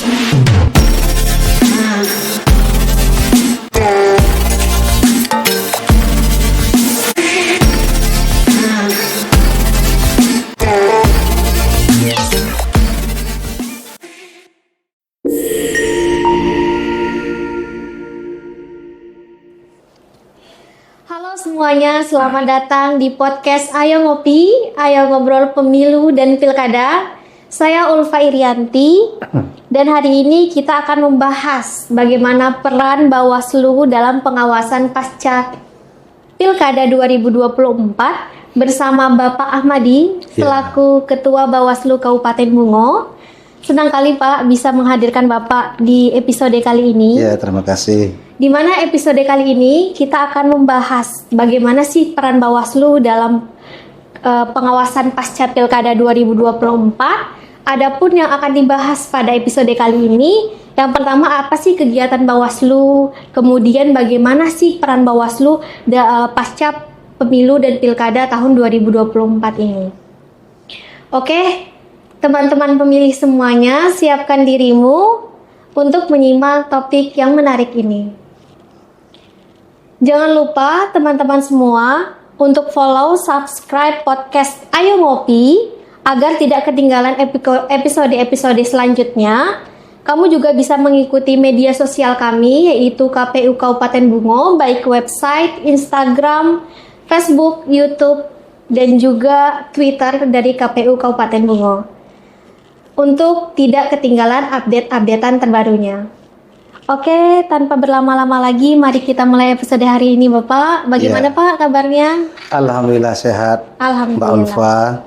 Halo semuanya, selamat datang di podcast Ayo Ngopi, Ayo Ngobrol Pemilu dan Pilkada. Saya Ulfa Irianti dan hari ini kita akan membahas bagaimana peran Bawaslu dalam pengawasan pasca Pilkada 2024 bersama Bapak Ahmadi selaku Ketua Bawaslu Kabupaten Bungo. Senang kali Pak bisa menghadirkan Bapak di episode kali ini. Ya, terima kasih. Di mana episode kali ini kita akan membahas bagaimana sih peran Bawaslu dalam pengawasan pasca Pilkada 2024. Adapun yang akan dibahas pada episode kali ini, yang pertama apa sih kegiatan Bawaslu, kemudian bagaimana sih peran Bawaslu pasca Pemilu dan Pilkada tahun 2024 ini. Oke, teman-teman pemilih semuanya, siapkan dirimu untuk menyimak topik yang menarik ini. Jangan lupa teman-teman semua untuk follow, subscribe podcast Ayo Ngopi agar tidak ketinggalan episode-episode selanjutnya. Kamu juga bisa mengikuti media sosial kami yaitu KPU Kabupaten Bungo, baik website, Instagram, Facebook, YouTube, dan juga Twitter dari KPU Kabupaten Bungo untuk tidak ketinggalan update-updatean terbarunya. Oke, tanpa berlama-lama lagi, mari kita mulai episode hari ini, Bapak. Bagaimana Pak kabarnya? Alhamdulillah sehat. Alhamdulillah. Mbak Ulfa.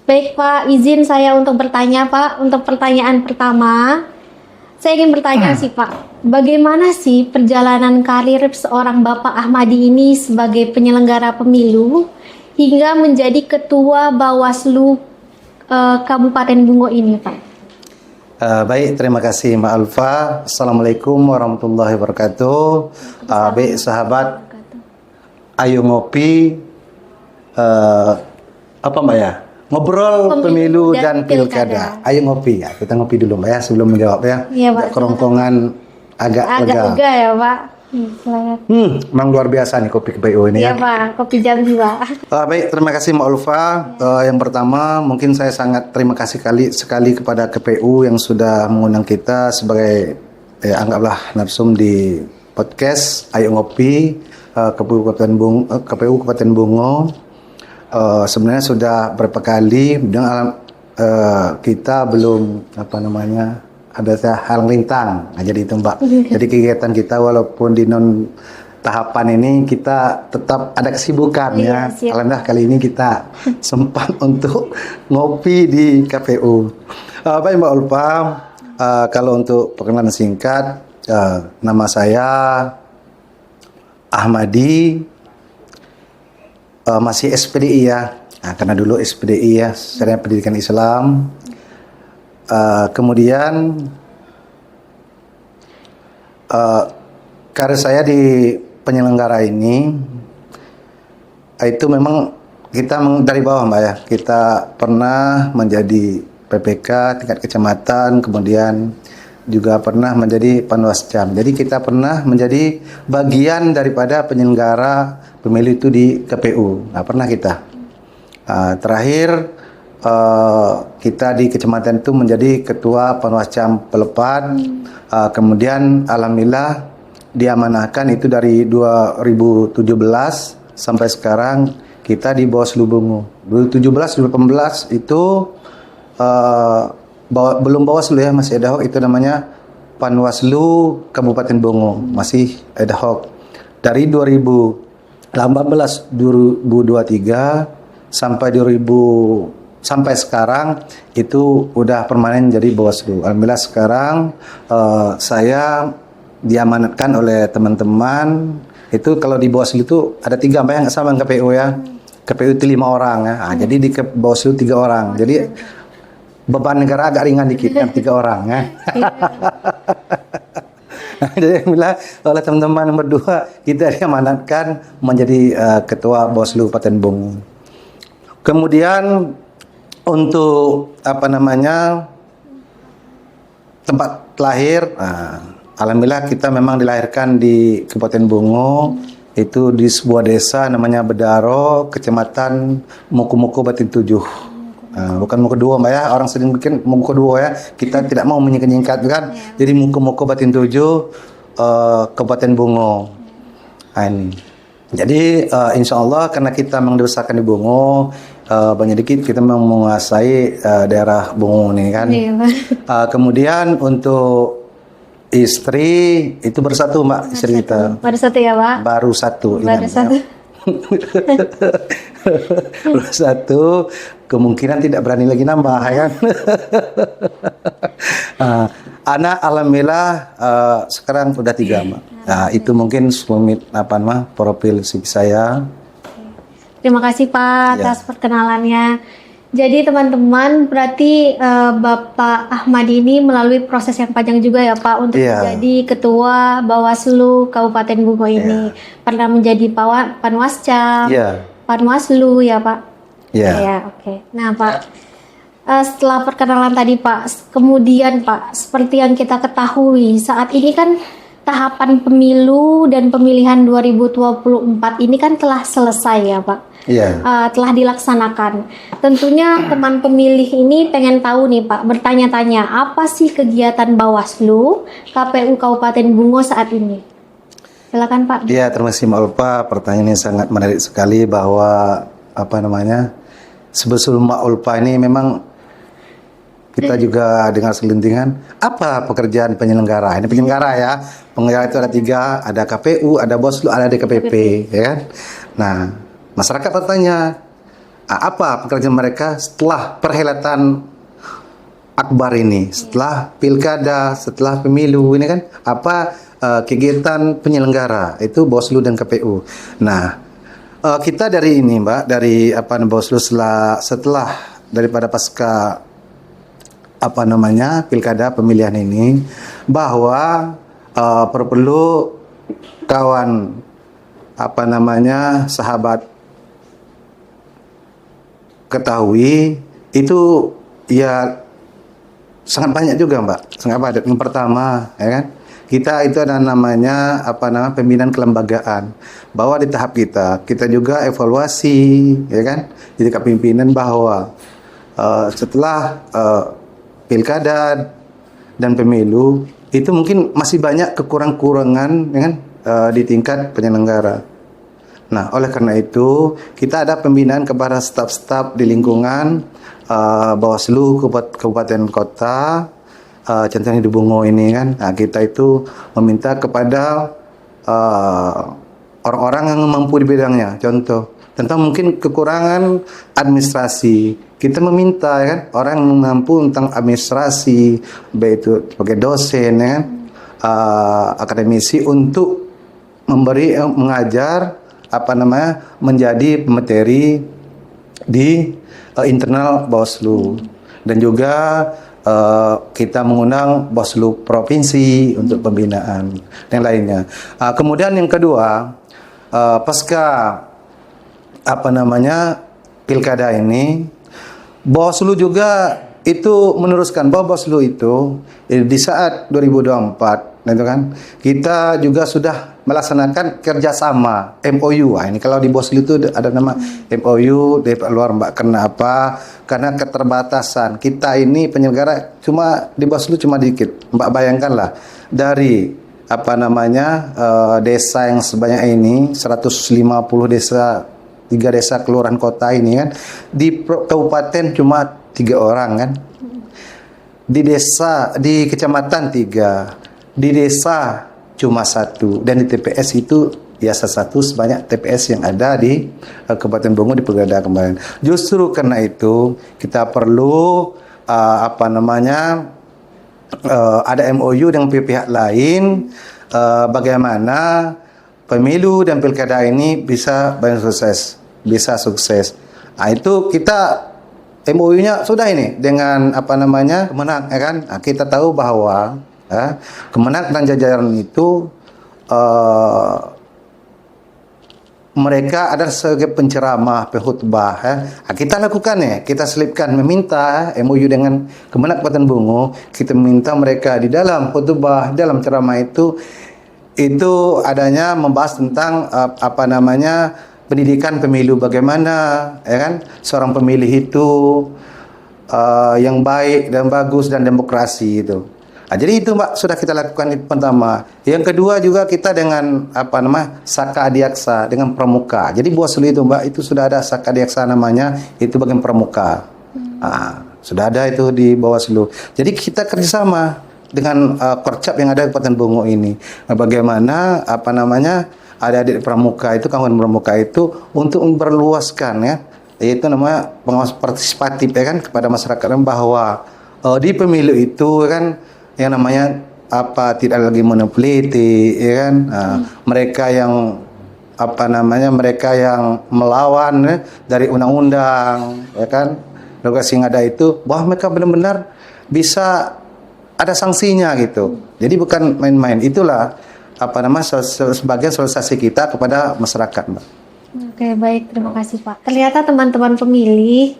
Baik Pak, izin saya untuk bertanya Pak. Untuk pertanyaan pertama, saya ingin bertanya sih Pak, bagaimana sih perjalanan karir seorang Bapak Ahmadi ini sebagai penyelenggara pemilu hingga menjadi Ketua Bawaslu Kabupaten Bungo ini Pak? Baik, terima kasih Mbak Ulfa. Assalamualaikum warahmatullahi wabarakatuh. Baik sahabat Ayo Ngopi, apa Mbak ya? Ngobrol pemilu dan pilkada. Ayo ngopi ya, kita ngopi dulu Mbak ya sebelum menjawab ya. Iya Pak. Kerongkongan agak lega ya Pak. Memang luar biasa nih kopi KPU ini ya. Iya Pak, kopi Jambi Pak. Baik, terima kasih Mbak Ulfa. Yang pertama, mungkin saya sangat terima kasih sekali kepada KPU yang sudah mengundang kita sebagai anggaplah narsum di podcast Ayo Ngopi KPU Kabupaten Bungo. Sebenarnya sudah berapa kali kita belum ada hal rintang. Nah, jadi itu Mbak. Jadi kegiatan kita walaupun di non tahapan ini kita tetap ada kesibukan ya. Alhamdulillah kali ini kita sempat untuk ngopi di KPU. Baik Mbak Ulfa, kalau untuk perkenalan singkat, nama saya Ahmadi, masih SPDI ya. Nah, karena dulu SPDI ya, Sarjana Pendidikan Islam. Kemudian karir saya di penyelenggara ini itu memang kita dari bawah Mbak ya. Kita pernah menjadi PPK tingkat kecamatan, kemudian juga pernah menjadi panwascam. Jadi kita pernah menjadi bagian daripada penyelenggara pemilu itu di KPU. Nah, pernah kita. Terakhir kita di kecamatan itu menjadi ketua panwascam Pelepat. Kemudian alhamdulillah diamanahkan itu dari 2017 sampai sekarang kita di Bawaslu Bungo. 2017 2018 itu belum Bawaslu ya, masih ad hoc, itu namanya Panwaslu Kabupaten Bungo, masih ad hoc. Dari 2018 2023 sampai sekarang itu udah permanen jadi Bawaslu. Alhamdulillah sekarang saya diamanatkan oleh teman-teman. Itu kalau di Bawaslu itu ada 3 Mbak yang sama dengan KPU ya. KPU itu 5 orang ya. Nah, jadi di Bawaslu 3 orang. Jadi beban negara agak ringan dikit kan 3 orang ya. Jadi alhamdulillah oleh teman-teman berdua kita diamanatkan menjadi ketua Bawaslu Kabupaten Bungo. Kemudian untuk untuk tempat lahir, alhamdulillah kita memang dilahirkan di Kabupaten Bungo, itu di sebuah desa namanya Bedaro, Kecamatan Muku-Muku Batin Tujuh. Bukan Muku Dua Mbak ya, orang sering bikin Muku Dua ya, kita tidak mau menyingkat-nyingkat kan, jadi Muku-Muku Batin Tujuh, Kabupaten Bungo. Ini. Jadi insya Allah karena kita memang dibesarkan di Bungo, banyak dikit kita memang menguasai daerah Bungo ini kan. Kemudian untuk istri itu baru satu Mbak, istri kita. Baru satu ya Pak? Baru satu. Baru satu. Baru satu, kemungkinan tidak berani lagi nambah ya kan. Anak alhamdulillah sekarang udah 3 Mbak. Nah, itu mungkin profil saya. Terima kasih Pak atas perkenalannya. Jadi teman-teman, berarti Bapak Ahmad ini melalui proses yang panjang juga ya Pak untuk menjadi Ketua Bawaslu Kabupaten Bungo ini. Pernah menjadi Panwascam, Panwaslu ya Pak. Ya, oke. Nah Pak, setelah perkenalan tadi Pak, kemudian Pak, seperti yang kita ketahui saat ini kan tahapan pemilu dan pemilihan 2024 ini kan telah selesai ya Pak. Telah dilaksanakan. Tentunya teman pemilih ini pengen tahu nih Pak, bertanya-tanya apa sih kegiatan Bawaslu KPU Kabupaten Bungo saat ini? Silakan Pak. Iya, terima kasih Mbak Ulfa. Pertanyaan yang sangat menarik sekali bahwa sebelum Mbak Ulfa ini memang kita juga dengar segelintingan apa pekerjaan penyelenggara. Ini penyelenggara ya. Penyelenggara itu ada 3, ada KPU, ada Bawaslu, ada DKPP, ya kan? Nah, masyarakat bertanya, apa pekerjaan mereka setelah perhelatan akbar ini, setelah pilkada, setelah pemilu ini kan? Apa kegiatan penyelenggara itu Bawaslu dan KPU. Nah, kita dari ini Mbak, dari Bawaslu setelah daripada pasca pilkada pemilihan ini, bahwa perlu kawan sahabat ketahui itu ya sangat banyak juga Mbak, sangat banyak. Yang pertama ya kan, kita itu ada namanya pembinaan kelembagaan, bahwa di tahap kita juga evaluasi ya kan, jadi kepemimpinan bahwa setelah pilkada dan pemilu itu mungkin masih banyak kekurangan ya kan, di tingkat penyelenggara. Nah, oleh karena itu kita ada pembinaan kepada staf-staf di lingkungan Bawaslu kabupaten kota, contohnya di Bungo ini kan. Nah, kita itu meminta kepada orang-orang yang mampu di bidangnya. Contoh tentang mungkin kekurangan administrasi, kita meminta ya kan, orang yang mampu tentang administrasi, baik itu sebagai dosen ya kan, akademisi, untuk mengajar menjadi pemateri di internal Bawaslu. Dan juga kita mengundang Bawaslu provinsi untuk pembinaan dan lainnya. Kemudian yang kedua, pasca pilkada ini, Bawaslu juga itu meneruskan bahwa Bawaslu itu di saat 2024 itu kan, kita juga sudah melaksanakan kerjasama MOU. Ini kalau di Bawaslu itu ada nama MOU dari luar Mbak. Kenapa? Karena keterbatasan kita ini penyelenggara cuma di Bawaslu cuma dikit. Mbak bayangkanlah dari desa yang sebanyak ini, 150 desa, 3 desa kelurahan kota ini kan, di kabupaten cuma 3 orang kan, di desa, di kecamatan 3, di desa cuma 1, dan di TPS itu biasa 1 sebanyak TPS yang ada di Kabupaten Bungo di Pegadaian kemarin. Justru karena itu kita perlu ada MOU dengan pihak lain, bagaimana pemilu dan pilkada ini bisa sukses. Nah, itu kita MOU-nya sudah ini dengan Kemenang ya kan. Nah, kita tahu bahwa Kemenang dan jajaran itu mereka adalah sebagai penceramah, pengkhutbah. Ya. Nah, kita lakukan ya, kita selipkan meminta MOU dengan Kemenak Kabupaten Bungo, kita meminta mereka di dalam khutbah, dalam ceramah itu adanya membahas tentang pendidikan pemilu, bagaimana ya kan seorang pemilih itu yang baik dan bagus dan demokrasi itu. Nah, jadi itu Mbak sudah kita lakukan itu pertama. Yang kedua juga kita dengan Saka Adiaksa dengan Pramuka. Jadi Bawaslu itu Mbak itu sudah ada Saka Adiaksa namanya, itu bagian Pramuka. Sudah ada itu di Bawaslu. Jadi kita kerjasama dengan Korcap yang ada di Kabupaten Bungo ini. Nah, bagaimana adik-adik Pramuka itu, kawan Pramuka itu untuk memperluaskan ya, yaitu namanya pengawas partisipatif ya kan kepada masyarakat bahwa di pemilu itu kan yang namanya tidak lagi monopoli ya kan. Mereka yang mereka yang melawan ya, dari undang-undang ya kan regulasi yang ada itu, bahwa mereka benar-benar bisa ada sanksinya gitu. Jadi bukan main-main. Itulah sebagai sosialisasi kita kepada masyarakat, Mbak. Oke, baik, terima kasih Pak. Ternyata teman-teman pemilih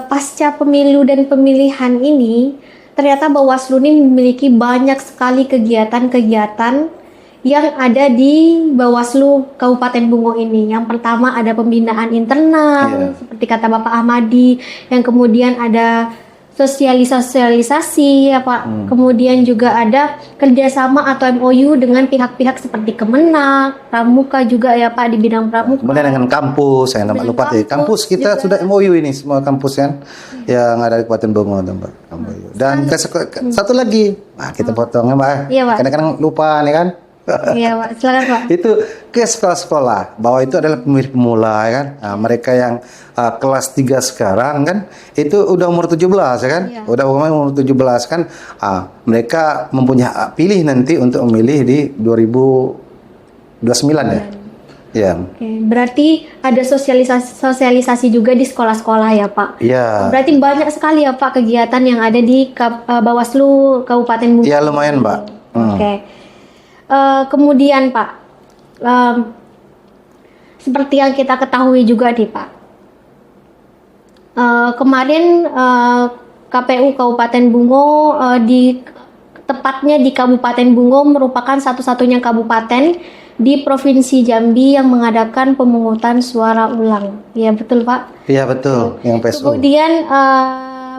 pasca pemilu dan pemilihan ini, ternyata Bawaslu ini memiliki banyak sekali kegiatan-kegiatan yang ada di Bawaslu Kabupaten Bungo ini. Yang pertama ada pembinaan internal, seperti kata Bapak Ahmadi, yang kemudian ada sosialisasi ya Pak. Kemudian juga ada kerjasama atau MOU dengan pihak-pihak seperti Kemenak, Pramuka juga ya Pak di bidang Pramuka. Kemudian dengan kampus, saya lupa kampus kita juga sudah MOU ini semua kampus kan yang ada di Kabupaten Bungo, Mbak. Dan satu lagi, kita potong Mbak. Iya, Pak. Kadang-kadang lupa nih kan. Iya Pak, silakan Pak. Itu ke sekolah-sekolah, bahwa itu adalah pemilih pemula ya kan. Nah, mereka yang kelas 3 sekarang kan itu udah umur 17 ya kan. Iya. Udah umur 17 kan. Mereka mempunyai hak pilih nanti untuk memilih di 2029 ya. Ya. Oke, berarti ada sosialisasi juga di sekolah-sekolah ya Pak. Iya. Berarti banyak sekali ya Pak kegiatan yang ada di Bawaslu Kabupaten Bungo. Iya, lumayan Mbak. Oke. Kemudian Pak, seperti yang kita ketahui juga nih Pak, kemarin KPU Kabupaten Bungo tepatnya di Kabupaten Bungo merupakan satu-satunya kabupaten di Provinsi Jambi yang mengadakan pemungutan suara ulang. Ya betul Pak? Iya betul, yang PSU. Kemudian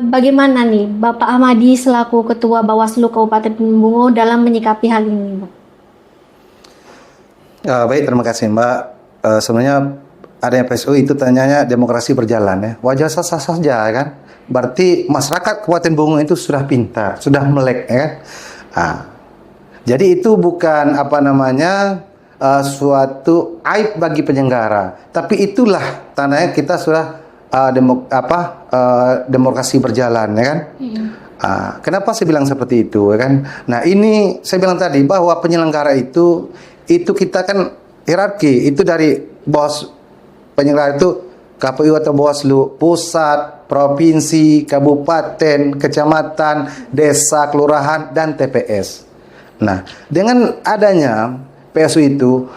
bagaimana nih Bapak Ahmadi selaku Ketua Bawaslu Kabupaten Bungo dalam menyikapi hal ini Pak? Baik, terima kasih Mbak. Sebenarnya adanya PSU itu tanyanya demokrasi berjalan ya. Wajar sah saja kan. Berarti masyarakat Kabupaten Bungo itu sudah pintar, sudah melek ya kan. Jadi itu bukan suatu aib bagi penyelenggara, tapi itulah tandanya kita sudah demokrasi berjalan ya kan. Kenapa saya bilang seperti itu ya kan? Nah ini saya bilang tadi bahwa penyelenggara itu kita kan hierarki, itu dari bos penyelenggara itu KPU atau Bawaslu, pusat, provinsi, kabupaten, kecamatan, desa, kelurahan, dan TPS. Nah, dengan adanya PSU itu,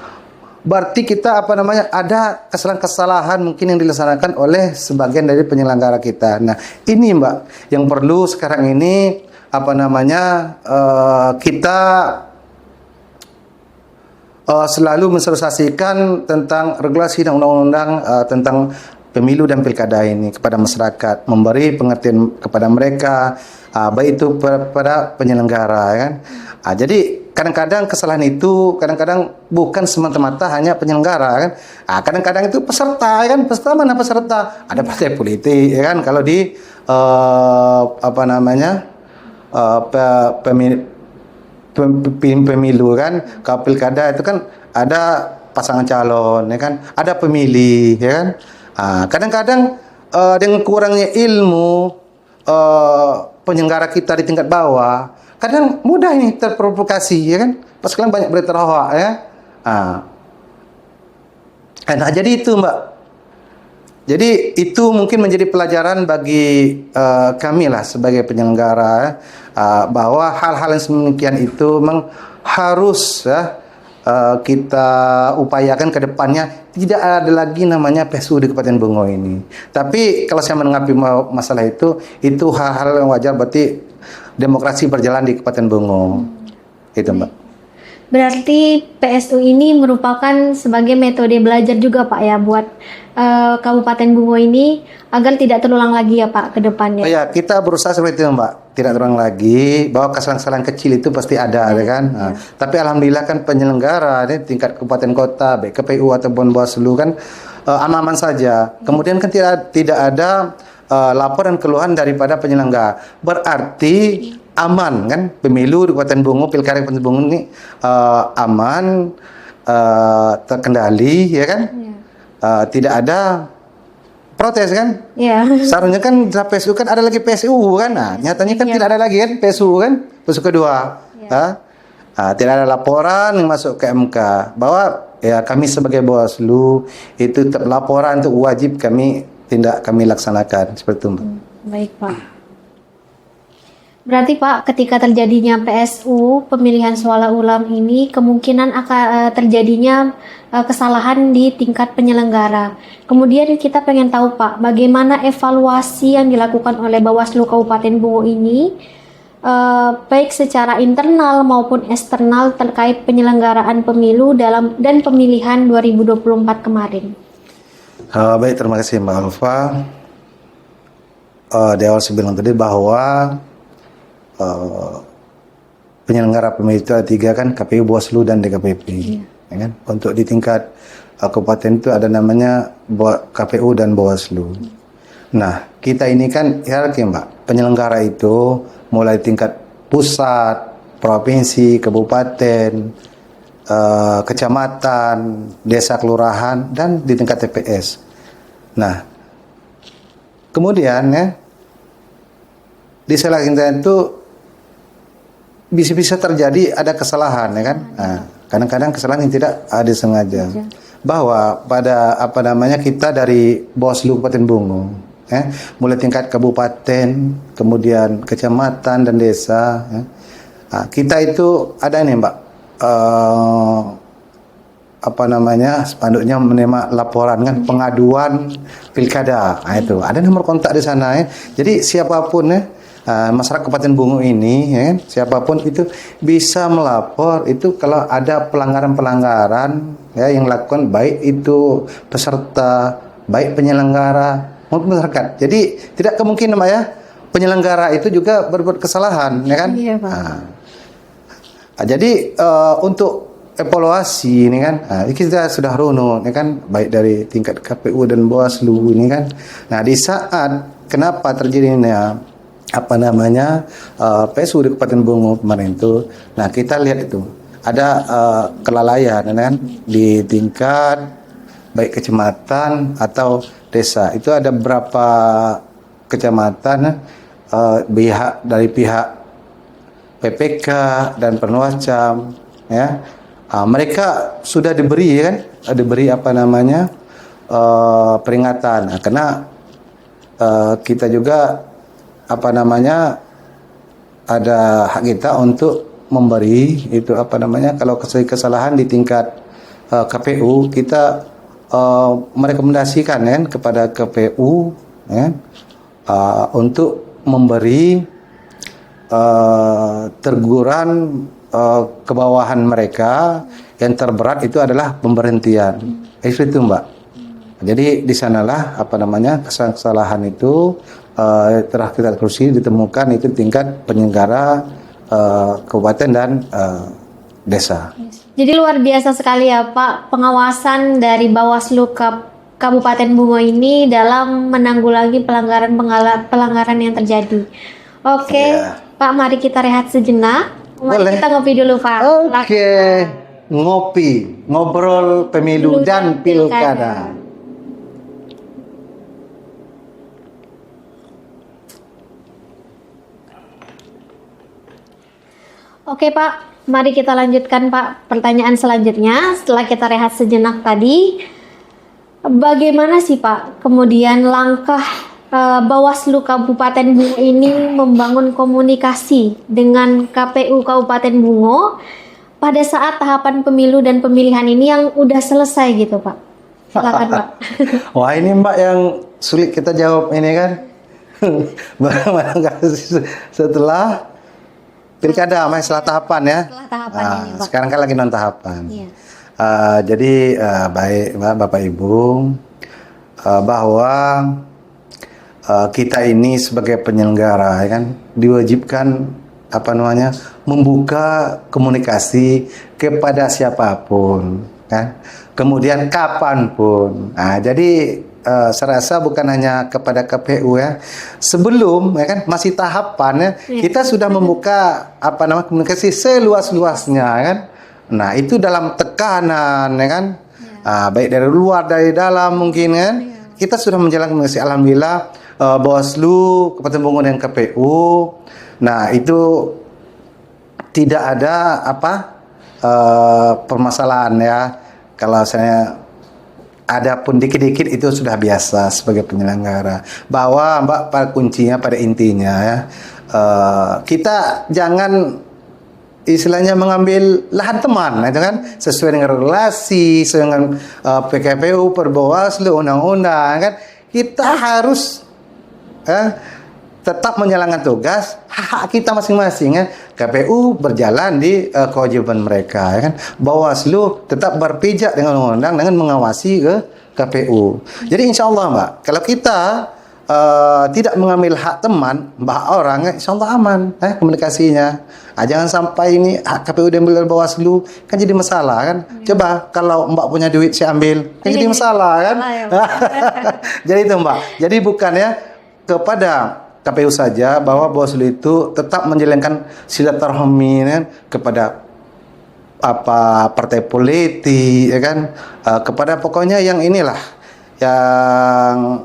berarti kita ada kesalahan-kesalahan mungkin yang dilaksanakan oleh sebagian dari penyelenggara kita. Nah, ini Mbak, yang perlu sekarang ini kita selalu mensosialisasikan tentang regulasi dan undang-undang tentang pemilu dan pilkada ini kepada masyarakat, memberi pengertian kepada mereka, baik itu pada penyelenggara ya kan. Jadi kadang-kadang kesalahan itu bukan semata-mata hanya penyelenggara kan. Kadang-kadang itu peserta ya kan. Peserta mana peserta? Ada partai politik ya kan. Kalau di pemilu kan, kalau pilkada itu kan ada pasangan calon ya kan, ada pemilih ya kan. Kadang-kadang dengan kurangnya ilmu penyelenggara kita di tingkat bawah, kadang mudah ini terprovokasi ya kan. Pas sekarang banyak berita hoax ya. Nah, jadi itu Mbak. Jadi itu mungkin menjadi pelajaran bagi kami lah sebagai penyelenggara bahwa hal-hal yang sedemikian itu memang harus ya kita upayakan ke depannya tidak ada lagi namanya PSU di Kabupaten Bungo ini. Tapi kalau saya menanggapi masalah itu hal-hal yang wajar, berarti demokrasi berjalan di Kabupaten Bungo. Itu Mbak. Berarti PSU ini merupakan sebagai metode belajar juga Pak ya buat Kabupaten Bungo ini agar tidak terulang lagi ya Pak ke depannya. Oh ya, kita berusaha seperti itu Mbak, tidak terulang lagi, bahwa kesalahan-kesalahan kecil itu pasti ada, ya kan. Nah, tapi alhamdulillah kan penyelenggara ini tingkat kabupaten kota, baik KPU ataupun Bawaslu kan aman-aman saja. Kemudian kan tidak ada laporan keluhan daripada penyelenggara. Berarti aman kan pemilu di Kabupaten Bungo, pilkada Kabupaten Bungo ini aman, terkendali, ya kan. Tidak ada protes kan? Iya. Seharusnya kan PSU kan ada lagi PSU kan? Nah, nyatanya kan tidak ada lagi kan PSU kan? PSU kedua. Tidak ada laporan yang masuk ke MK bahwa ya kami sebagai Bawaslu itu laporan itu wajib kami laksanakan seperti itu. Baik Pak. Berarti Pak, ketika terjadinya PSU pemilihan suara ulang ini kemungkinan akan terjadinya kesalahan di tingkat penyelenggara. Kemudian kita pengen tahu Pak, bagaimana evaluasi yang dilakukan oleh Bawaslu Kabupaten Bungo ini baik secara internal maupun eksternal terkait penyelenggaraan pemilu dan pemilihan 2024 kemarin. Baik, terima kasih Mbak Alfa. Di awal saya bilang tadi bahwa penyelenggara pemilu itu ada 3 kan, KPU, Bawaslu, dan DKPP. Ya kan? Untuk di tingkat kabupaten itu ada namanya KPU dan Bawaslu. Nah, kita ini kan hierarki Mbak, penyelenggara itu mulai tingkat pusat, provinsi, kabupaten, kecamatan, desa, kelurahan, dan di tingkat TPS. Nah, kemudian ya di salah internet itu bisa terjadi ada kesalahan, ya kan? Nah, kadang-kadang kesalahan yang tidak disengaja. Bahwa pada kita dari Bawaslu Kabupaten Bungo, mulai tingkat kabupaten, kemudian kecamatan dan desa, nah, kita itu ada nih Mbak, spanduknya menerima laporan kan, pengaduan pilkada. Nah, itu ada nomor kontak di sana ya. Jadi siapapun ya, masyarakat Kabupaten Bungo ini ya, siapapun itu bisa melapor itu kalau ada pelanggaran-pelanggaran ya yang lakukan, baik itu peserta, baik penyelenggara maupun masyarakat. Jadi tidak kemungkinan Mbak ya, penyelenggara itu juga berbuat kesalahan, ya kan? Iya, Pak. Jadi untuk evaluasi ini kan, kita sudah runut, ya kan, baik dari tingkat KPU dan Bawaslu ini kan. Nah, di saat kenapa terjadinya PSU di Kabupaten Bungo kemarin itu, nah kita lihat itu ada kelalaian, kan, di tingkat baik kecamatan atau desa. Itu ada beberapa kecamatan dari pihak PPK dan Panwascam ya, mereka sudah diberi kan, peringatan. Nah, karena kita juga ada hak kita untuk memberi itu kalau kesalahan di tingkat KPU, kita merekomendasikan kan kepada KPU ya, untuk memberi teguran ke bawahan mereka. Yang terberat itu adalah pemberhentian. Itu Mbak. Jadi di sanalah kesalahan itu telah kita kursi ditemukan itu tingkat penyelenggara kabupaten dan desa. Jadi luar biasa sekali ya Pak, pengawasan dari Bawaslu Kabupaten Bungo ini dalam menanggulangi pelanggaran yang terjadi. Oke, Pak, mari kita rehat sejenak. Mari kita ngopi dulu Pak. Oke, ngopi, ngobrol pemilu dan pilkada. Oke Pak, mari kita lanjutkan Pak pertanyaan selanjutnya. Setelah kita rehat sejenak tadi, bagaimana sih Pak kemudian langkah Bawaslu Kabupaten Bungo ini membangun komunikasi dengan KPU Kabupaten Bungo pada saat tahapan pemilu dan pemilihan ini yang udah selesai gitu Pak? Silakan Pak. Wah ini Mbak yang sulit kita jawab ini kan. Setelah pilkada, setelah tahapan ya. Setelah tahapan ini Pak. Sekarang kan lagi non tahapan. Iya. Jadi baik Mbak, Bapak Ibu, bahwa kita ini sebagai penyelenggara ya kan diwajibkan membuka komunikasi kepada siapapun kan, kemudian kapanpun. Jadi saya rasa bukan hanya kepada KPU ya, sebelum ya kan masih tahapan ya, kita sudah membuka komunikasi seluas-luasnya kan. Nah itu dalam tekanan ya kan, baik dari luar dari dalam mungkin kan, kita sudah menjalankan komunikasi. Alhamdulillah Bawaslu, Kabupaten Bungo dan KPU, nah itu tidak ada permasalahan ya. Kalau saya ada pun dikit-dikit itu sudah biasa sebagai penyelenggara. Bahwa Mbak pada kuncinya, pada intinya ya, kita jangan istilahnya mengambil lahan teman, itu kan sesuai dengan relasi, sesuai dengan PKPU, Perbawaslu, undang-undang kan. Kita harus tetap menjalankan tugas hak kita masing-masing ya. KPU berjalan di kewajiban mereka ya kan. Bawaslu tetap berpijak dengan undang-undang dengan mengawasi ke KPU. Jadi insya Allah Mbak, kalau kita tidak mengambil hak teman, hak orang, insya Allah aman komunikasinya. Jangan sampai ini hak KPU diambil Bawaslu, kan jadi masalah kan. Coba kalau Mbak punya duit saya ambil, kan jadi masalah kan. Jadi itu Mbak. Jadi bukan ya kepada KPU saja, bahwa Bawaslu itu tetap menjalankan silaturahmi ya, kepada partai politik ya kan, kepada pokoknya yang inilah yang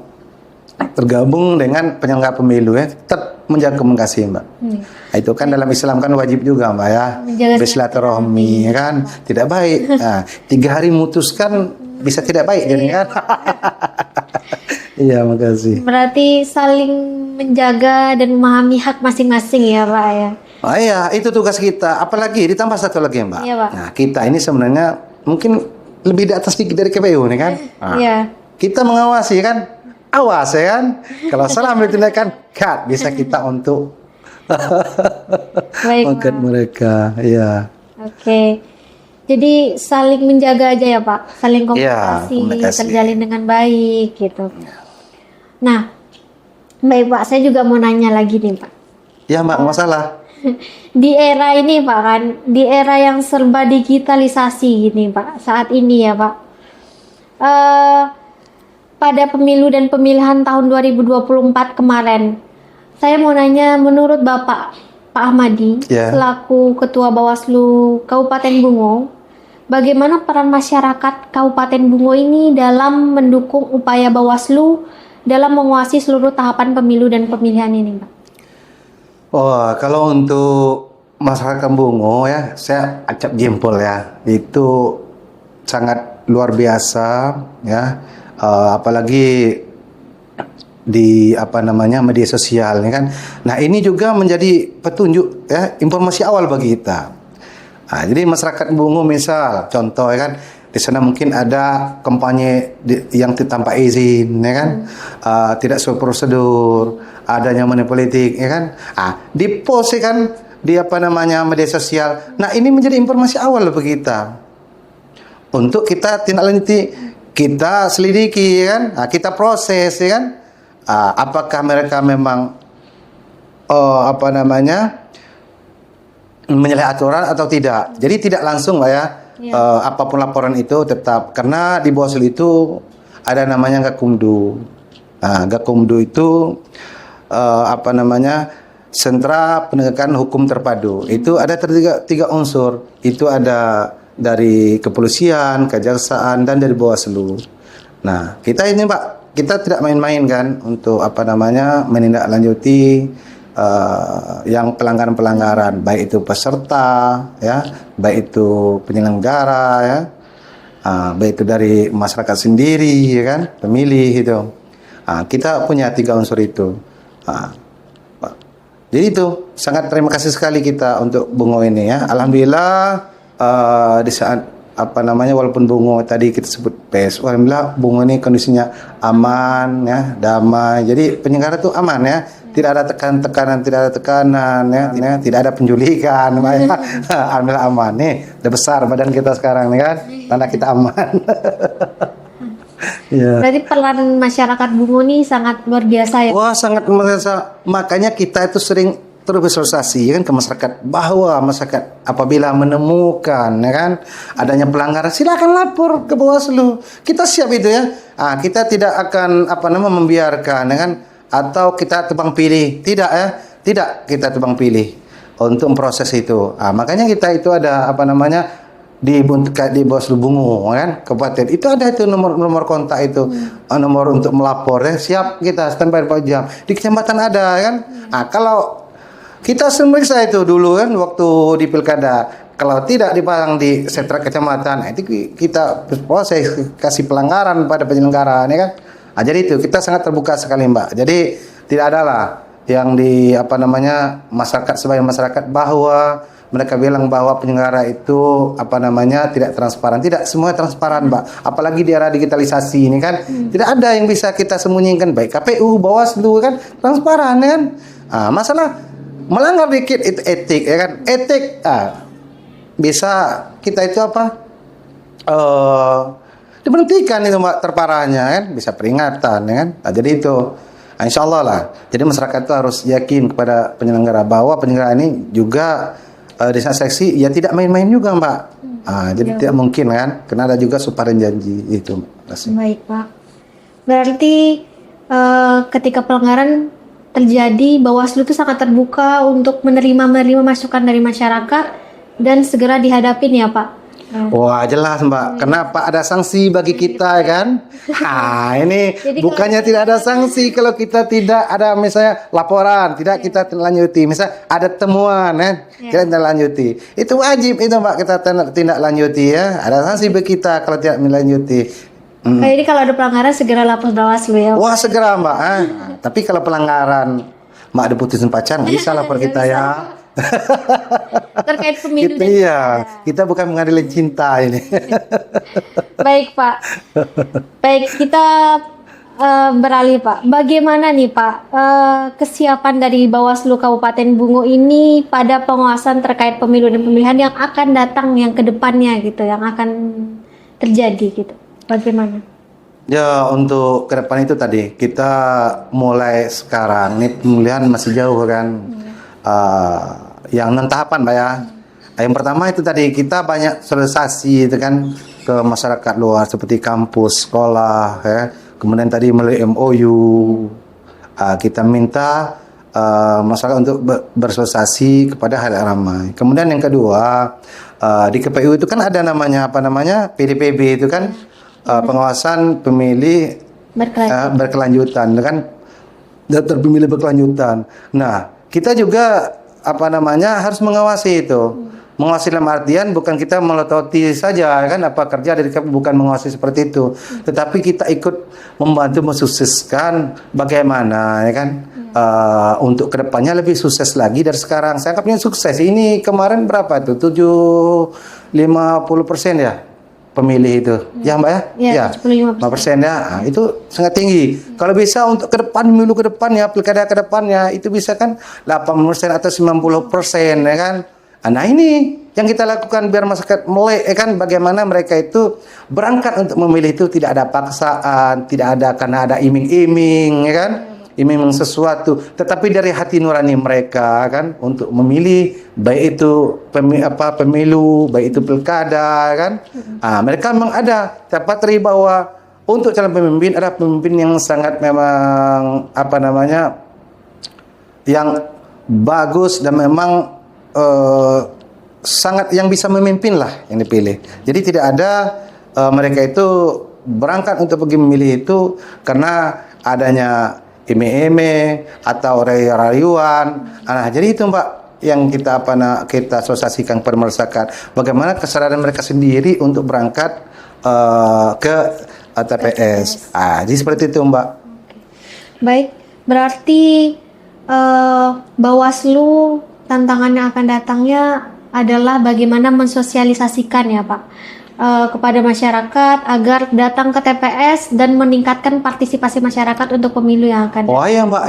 tergabung dengan penyelenggara pemilu ya, tetap menjaga komunikasi Mbak. Nah, itu kan dalam Islam kan wajib juga Mbak ya, bersilaturahmi ya kan, tidak baik. 3 hari memutuskan bisa tidak baik jadi kan. Iya, makasih. Berarti saling menjaga dan memahami hak masing-masing ya Pak ya. Iya, itu tugas kita. Apalagi ditambah satu lagi Mbak. Iya, Pak. Nah, kita ini sebenarnya mungkin lebih di atas sedikit dari KPU nih kan. Iya. Kita mengawasi kan, awas ya kan. Kalau salah ambil tindakan, bisa kita untuk mengangkat mereka. Iya. Oke. Jadi saling menjaga aja ya Pak, saling komunikasi, terjalin dengan baik gitu. Nah, baik Pak, saya juga mau nanya lagi nih Pak. Ya Mbak, masalah. Di era ini Pak kan, di era yang serba digitalisasi gini Pak, saat ini ya Pak. Pada pemilu dan pemilihan tahun 2024 kemarin, saya mau nanya, menurut Bapak, Pak Ahmadi, selaku Ketua Bawaslu Kabupaten Bungo, bagaimana peran masyarakat Kabupaten Bungo ini dalam mendukung upaya Bawaslu dalam menguasai seluruh tahapan pemilu dan pemilihan ini, Pak? Kalau untuk masyarakat Bungo ya, saya acap jempol ya. Itu sangat luar biasa ya. Apalagi di media sosial ya kan. Nah, ini juga menjadi petunjuk ya, informasi awal bagi kita. Jadi masyarakat Bungo misal contoh ya kan, di sana mungkin ada kampanye yang tanpa izin ya kan, tidak sesuai prosedur, adanya money politik ya kan. Di post ya kan di media sosial. Nah, ini menjadi informasi awal bagi kita untuk kita tindak lanjuti, kita selidiki ya kan, kita proses ya kan. Apakah mereka memang menyalahi aturan atau tidak. Jadi tidak langsung Mbak ya. Apapun laporan itu tetap, karena di Bawaslu itu ada namanya Gakumdu. Gakumdu itu Sentra Penegakan Hukum Terpadu. Itu ada tiga unsur. Itu ada dari kepolisian, kejaksaan, dan dari Bawaslu. Nah, kita ini Pak, kita tidak main-main kan untuk menindaklanjuti yang pelanggaran-pelanggaran, baik itu peserta ya, baik itu penyelenggara ya, baik itu dari masyarakat sendiri ya kan, pemilih itu. Kita punya 3 unsur itu. Jadi itu sangat terima kasih sekali kita untuk Bungo ini ya. Alhamdulillah di saat walaupun Bungo tadi kita sebut PSU, alhamdulillah Bungo ini kondisinya aman ya, damai. Jadi penyelenggara itu aman ya. Tidak ada tekanan, tidak ada penculikan, ya. Alhamdulillah aman nih. Udah besar badan kita sekarang nih kan, tanda kita aman. Ya. Berarti peran masyarakat Bungo ini sangat luar biasa ya. Wah, sangat merasa. Makanya kita itu sering terus bersosialisasi kan ke masyarakat, bahwa masyarakat apabila menemukan ya kan adanya pelanggaran, silakan lapor ke Bawaslu. Kita siap itu ya. Kita tidak akan membiarkan ya kan, atau kita tebang pilih. Tidak ya. Tidak kita tebang pilih untuk memproses itu. Makanya kita itu ada di Bawaslu Bungo kan, kabupaten itu ada itu nomor kontak itu, nomor untuk melapor ya. Siap kita standby 4 jam. Di kecamatan ada kan. Kalau kita memeriksa itu dulu kan waktu di pilkada, kalau tidak dipasang di sentra kecamatan, itu kita proses kasih pelanggaran pada penyelenggara ya kan. Jadi itu kita sangat terbuka sekali Mbak. Jadi tidak ada lah yang di masyarakat sebagai masyarakat bahwa mereka bilang bahwa penyelenggara itu tidak transparan. Tidak, semua transparan Mbak. Apalagi di era digitalisasi ini kan, tidak ada yang bisa kita sembunyikan, baik KPU, Bawaslu kan transparan ya kan. Masalah melanggar dikit itu etik ya kan. Etik bisa kita itu diberhentikan itu Mbak, terparahnya kan, bisa peringatan ya kan. Jadi itu insya Allah lah. Jadi masyarakat itu harus yakin kepada penyelenggara bahwa penyelenggara ini juga di saat seleksi ya tidak main-main juga Mbak. Jadi tidak mungkin kan, karena ada juga sumpahan janji itu. Baik Pak. Berarti ketika pelanggaran terjadi, Bawaslu itu sangat terbuka untuk menerima masukan dari masyarakat dan segera dihadapin ya Pak. Wah jelas Mbak, kenapa ada sanksi bagi kita kan? Ini jadi bukannya tidak ada sanksi kalau kita tidak ada misalnya laporan, tidak kita lanjuti, misalnya ada temuan kita tidak lanjuti, itu wajib itu Mbak kita tindak lanjuti ya. Ada sanksi bagi kita kalau tidak melanjuti. Jadi kalau ada pelanggaran segera lapor Bawaslu ya. Wah segera Mbak. Tapi kalau pelanggaran Mbak diputusin pacar nggak bisa lapor kita ya. Terkait pemilu. Kita bukan mengadili cinta ini. Baik Pak. Baik, kita beralih Pak. Bagaimana nih Pak kesiapan dari Bawaslu Kabupaten Bungo ini pada pengawasan terkait pemilu dan pemilihan yang akan datang, yang kedepannya gitu, yang akan terjadi gitu. Bagaimana? Ya untuk ke depan itu tadi kita mulai sekarang nih, pemilihan masih jauh kan. Yang 6 tahapan Mbak ya. Yang pertama itu tadi kita banyak sosialisasi itu kan ke masyarakat luar seperti kampus, sekolah ya. Kemudian tadi melalui MOU kita minta masyarakat untuk bersosialisasi kepada halayak ramai. Kemudian yang kedua di KPU itu kan ada namanya PDPB itu kan, pengawasan pemilih berkelanjutan kan, daftar pemilih berkelanjutan. Nah kita juga harus mengawasi itu. Mengawasi dalam artian bukan kita melototi saja kan, kerja dari KPU, bukan mengawasi seperti itu, tetapi kita ikut membantu mensukseskan bagaimana ya kan, untuk kedepannya lebih sukses lagi dari sekarang. Saya anggapnya sukses. Ini kemarin berapa itu? 50% ya pemilih itu, ya Mbak ya? 5% ya, itu sangat tinggi. Kalau bisa untuk ke depan, pemilu ke depannya, pilkada ke depannya, itu bisa kan 80% atau 90% ya kan. Nah ini yang kita lakukan biar masyarakat melek kan, bagaimana mereka itu berangkat untuk memilih itu tidak ada paksaan, tidak ada karena ada iming-iming ya kan. Iming sesuatu, tetapi dari hati nurani mereka kan untuk memilih, baik itu pemilu, baik itu pilkada kan. Mereka memang ada dapat bahwa untuk calon pemimpin ada pemimpin yang sangat memang yang bagus dan memang sangat yang bisa memimpin lah yang dipilih. Jadi tidak ada mereka itu berangkat untuk pergi memilih itu karena adanya iming-iming atau rayuan. Jadi itu Mbak yang kita sosialisasikan kepada masyarakat, bagaimana kesadaran mereka sendiri untuk berangkat ke TPS. Jadi seperti itu Mbak. Baik, berarti Bawaslu tantangan yang akan datangnya adalah bagaimana mensosialisasikan ya Pak kepada masyarakat agar datang ke TPS dan meningkatkan partisipasi masyarakat untuk pemilu yang akan datang. Oh iya Mbak,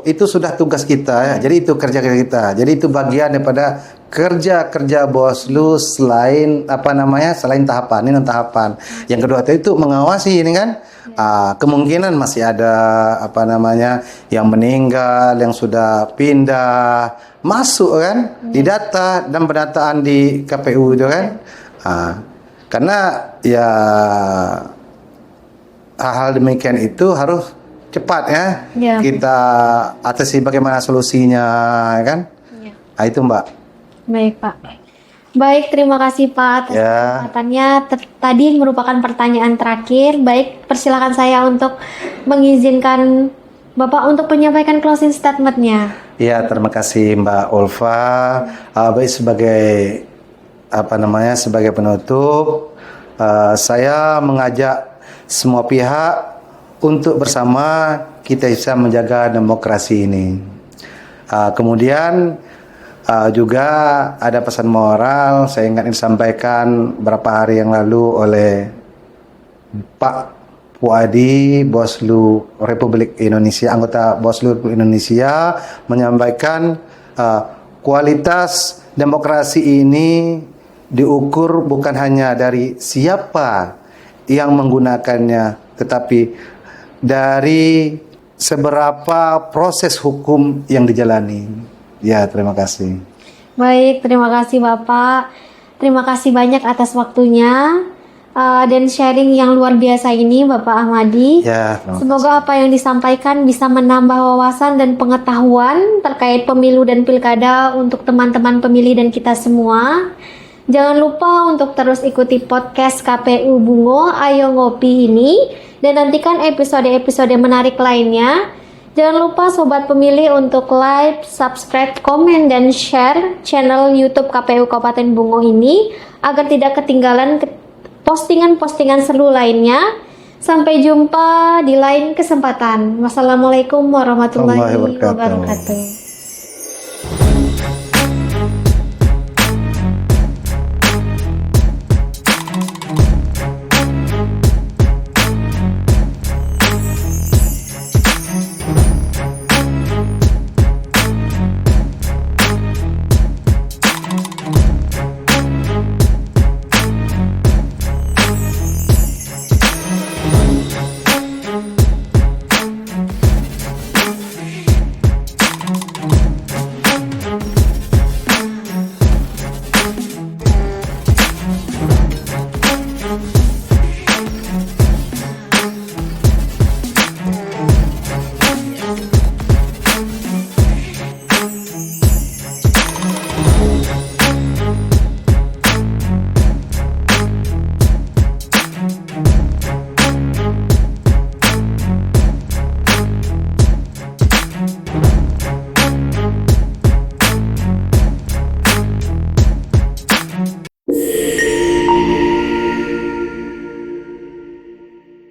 itu sudah tugas kita ya. Jadi itu kerja kita. Jadi itu bagian daripada kerja Bawaslu selain selain tahapan ini non tahapan. Yang kedua itu mengawasi ini kan. Kemungkinan masih ada yang meninggal, yang sudah pindah, masuk kan di data dan pendataan di KPU itu kan. Karena ya hal-hal demikian itu harus cepat ya. Kita atasi bagaimana solusinya kan. Itu Mbak. Baik Pak. Baik, terima kasih Pak atas kesempatannya. Tadi merupakan pertanyaan terakhir. Baik, persilakan saya untuk mengizinkan Bapak untuk menyampaikan closing statement-nya. Ya, terima kasih Mbak Ulfa. Baik, sebagai penutup, saya mengajak semua pihak untuk bersama kita bisa menjaga demokrasi ini. Kemudian juga ada pesan moral saya ingin disampaikan beberapa hari yang lalu oleh Pak Puadi, Bawaslu Republik Indonesia, anggota Bawaslu Republik Indonesia, menyampaikan kualitas demokrasi ini diukur bukan hanya dari siapa yang menggunakannya, tetapi dari seberapa proses hukum yang dijalani. Ya, terima kasih. Baik, terima kasih Bapak. Terima kasih banyak atas waktunya dan sharing yang luar biasa ini Bapak Ahmadi. Ya, semoga apa yang disampaikan bisa menambah wawasan dan pengetahuan terkait pemilu dan pilkada untuk teman-teman pemilih dan kita semua. Jangan lupa untuk terus ikuti podcast KPU Bungo Ayo Ngopi ini dan nantikan episode-episode menarik lainnya. Jangan lupa Sobat Pemilih untuk like, subscribe, komen, dan share channel YouTube KPU Kabupaten Bungo ini agar tidak ketinggalan postingan-postingan seru lainnya. Sampai jumpa di lain kesempatan. Wassalamualaikum warahmatullahi wabarakatuh.